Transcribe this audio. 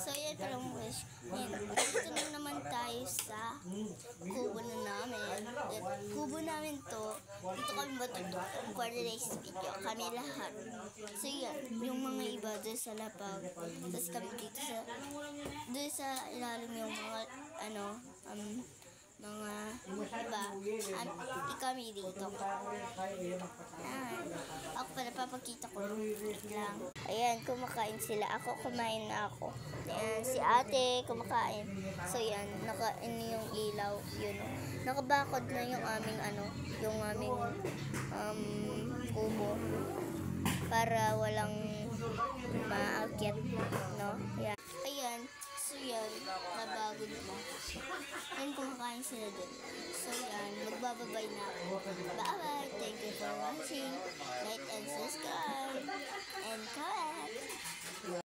So, yan parang wish. Ito na naman tayo sa kubo na namin. Kubo namin to. Dito kami matutok for the next video. Kami lahat. So, yan. Yung mga iba doon sa lapag. Tapos kami dito sa doon sa ilalim yung mga mga iba at kami dito. Ako pa napapakita ko lang. Ayan, kumakain sila. Ako, kumain na ako. Ayan, si ate kumakain. So yan, yung ilaw, yun. Nakabakod na yung aming yung aming kubo para walang maakyat, no? Ayan. Ayan. So yan, nabagod na. Yan, kumakain sila dun. So yan, magbababay na ako. Bye-bye! Thank you for watching. Like and subscribe. And comment.